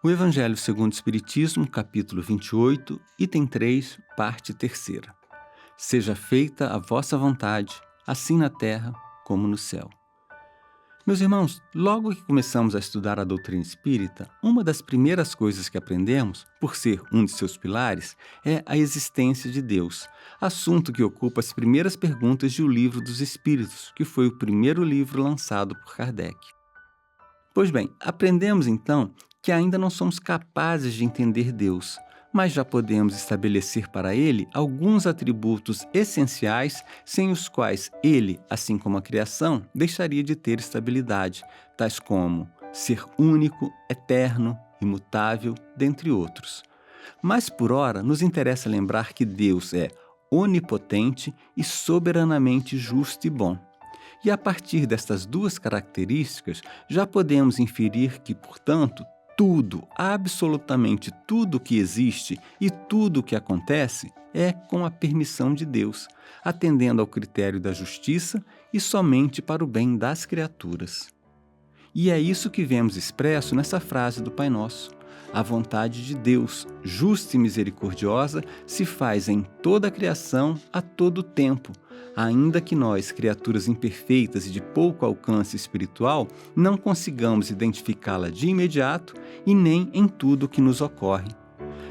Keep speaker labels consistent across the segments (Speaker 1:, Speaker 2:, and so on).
Speaker 1: O Evangelho segundo o Espiritismo, capítulo 28, item 3, parte 3ª. Seja feita a vossa vontade, assim na terra como no céu. Meus irmãos, logo que começamos a estudar a doutrina espírita, uma das primeiras coisas que aprendemos, por ser um de seus pilares, é a existência de Deus, assunto que ocupa as primeiras perguntas de O Livro dos Espíritos, que foi o primeiro livro lançado por Kardec. Pois bem, aprendemos então que ainda não somos capazes de entender Deus, mas já podemos estabelecer para Ele alguns atributos essenciais sem os quais Ele, assim como a criação, deixaria de ter estabilidade, tais como ser único, eterno, imutável, dentre outros. Mas por ora nos interessa lembrar que Deus é onipotente e soberanamente justo e bom. E a partir destas duas características, já podemos inferir que, portanto, tudo, absolutamente tudo que existe e tudo que acontece é com a permissão de Deus, atendendo ao critério da justiça e somente para o bem das criaturas. E é isso que vemos expresso nessa frase do Pai Nosso. A vontade de Deus, justa e misericordiosa, se faz em toda a criação a todo tempo, ainda que nós, criaturas imperfeitas e de pouco alcance espiritual, não consigamos identificá-la de imediato e nem em tudo o que nos ocorre.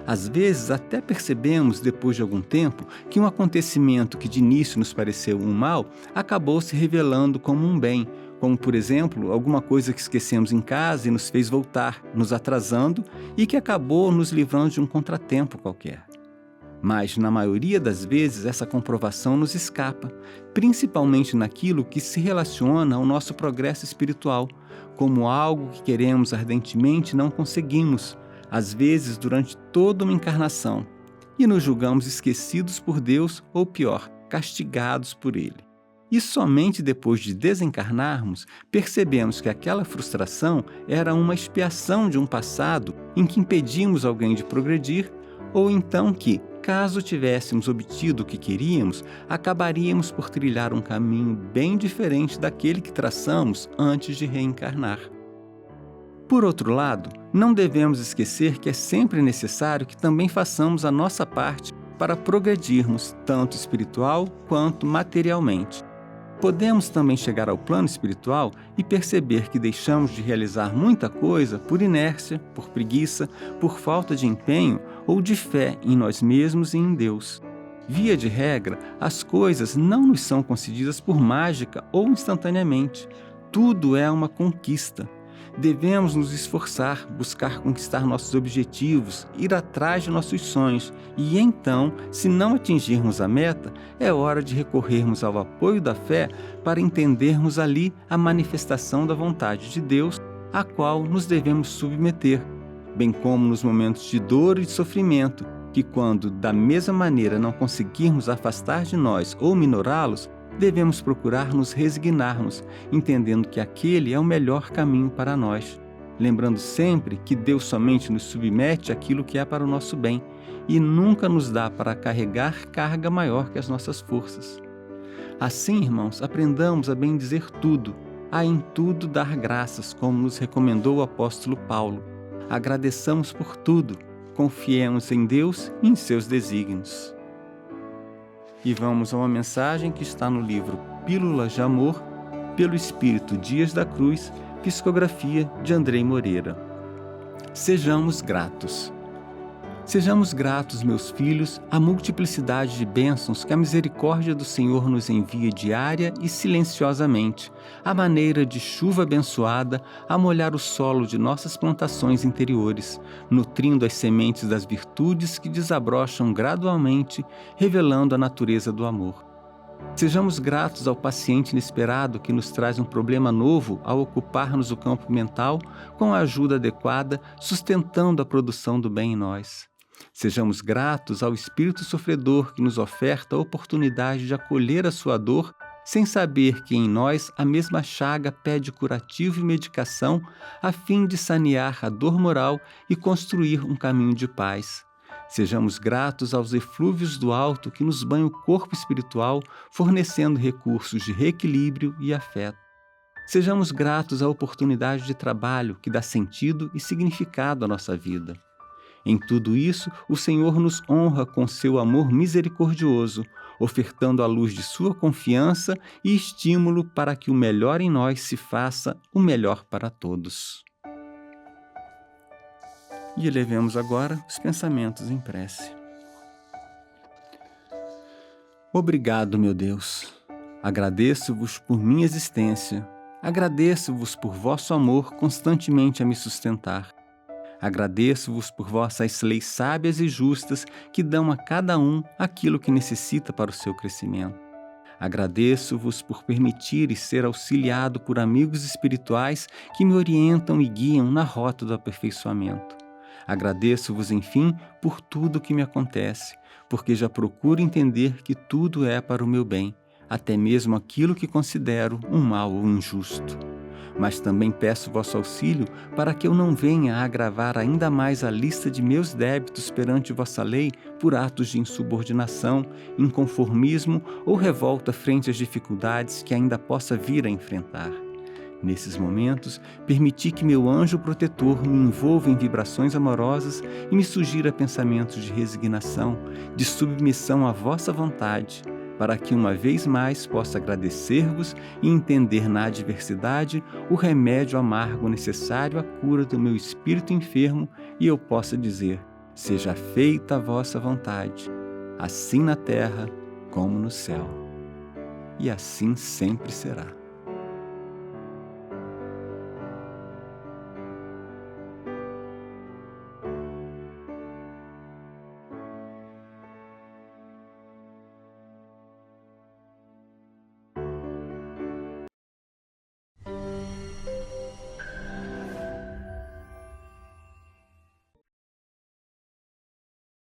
Speaker 1: Às vezes, até percebemos, depois de algum tempo, que um acontecimento que de início nos pareceu um mal, acabou se revelando como um bem, como, por exemplo, alguma coisa que esquecemos em casa e nos fez voltar, nos atrasando e que acabou nos livrando de um contratempo qualquer. Mas, na maioria das vezes, essa comprovação nos escapa, principalmente naquilo que se relaciona ao nosso progresso espiritual, como algo que queremos ardentemente e não conseguimos, às vezes durante toda uma encarnação, e nos julgamos esquecidos por Deus ou, pior, castigados por Ele. E somente depois de desencarnarmos, percebemos que aquela frustração era uma expiação de um passado em que impedimos alguém de progredir, ou então que, caso tivéssemos obtido o que queríamos, acabaríamos por trilhar um caminho bem diferente daquele que traçamos antes de reencarnar. Por outro lado, não devemos esquecer que é sempre necessário que também façamos a nossa parte para progredirmos, tanto espiritual quanto materialmente. Podemos também chegar ao plano espiritual e perceber que deixamos de realizar muita coisa por inércia, por preguiça, por falta de empenho ou de fé em nós mesmos e em Deus. Via de regra, as coisas não nos são concedidas por mágica ou instantaneamente. Tudo é uma conquista. Devemos nos esforçar, buscar conquistar nossos objetivos, ir atrás de nossos sonhos e então, se não atingirmos a meta, é hora de recorrermos ao apoio da fé para entendermos ali a manifestação da vontade de Deus, a qual nos devemos submeter, bem como nos momentos de dor e de sofrimento, que quando da mesma maneira não conseguirmos afastar de nós ou minorá-los, devemos procurar nos resignarmos, entendendo que aquele é o melhor caminho para nós, lembrando sempre que Deus somente nos submete àquilo que é para o nosso bem e nunca nos dá para carregar carga maior que as nossas forças. Assim, irmãos, aprendamos a bem dizer tudo, a em tudo dar graças, como nos recomendou o apóstolo Paulo. Agradeçamos por tudo, confiemos em Deus e em seus desígnios. E vamos a uma mensagem que está no livro Pílulas de Amor, pelo Espírito Dias da Cruz, psicografia de Andrei Moreira. Sejamos gratos. Sejamos gratos, meus filhos, à multiplicidade de bênçãos que a misericórdia do Senhor nos envia diária e silenciosamente, à maneira de chuva abençoada a molhar o solo de nossas plantações interiores, nutrindo as sementes das virtudes que desabrocham gradualmente, revelando a natureza do amor. Sejamos gratos ao paciente inesperado que nos traz um problema novo ao ocupar-nos o campo mental com a ajuda adequada, sustentando a produção do bem em nós. Sejamos gratos ao espírito sofredor que nos oferta a oportunidade de acolher a sua dor, sem saber que em nós a mesma chaga pede curativo e medicação, a fim de sanear a dor moral e construir um caminho de paz. Sejamos gratos aos eflúvios do alto que nos banham o corpo espiritual, fornecendo recursos de reequilíbrio e afeto. Sejamos gratos à oportunidade de trabalho que dá sentido e significado à nossa vida. Em tudo isso, o Senhor nos honra com seu amor misericordioso, ofertando a luz de sua confiança e estímulo para que o melhor em nós se faça o melhor para todos. E elevemos agora os pensamentos em prece. Obrigado, meu Deus. Agradeço-vos por minha existência. Agradeço-vos por vosso amor constantemente a me sustentar. Agradeço-vos por vossas leis sábias e justas que dão a cada um aquilo que necessita para o seu crescimento. Agradeço-vos por permitires ser auxiliado por amigos espirituais que me orientam e guiam na rota do aperfeiçoamento. Agradeço-vos, enfim, por tudo o que me acontece, porque já procuro entender que tudo é para o meu bem, até mesmo aquilo que considero um mal ou injusto. Mas também peço vosso auxílio para que eu não venha a agravar ainda mais a lista de meus débitos perante vossa lei por atos de insubordinação, inconformismo ou revolta frente às dificuldades que ainda possa vir a enfrentar. Nesses momentos, permiti que meu anjo protetor me envolva em vibrações amorosas e me sugira pensamentos de resignação, de submissão à vossa vontade, para que uma vez mais possa agradecer-vos e entender na adversidade o remédio amargo necessário à cura do meu espírito enfermo e eu possa dizer: seja feita a vossa vontade, assim na terra como no céu. E assim sempre será.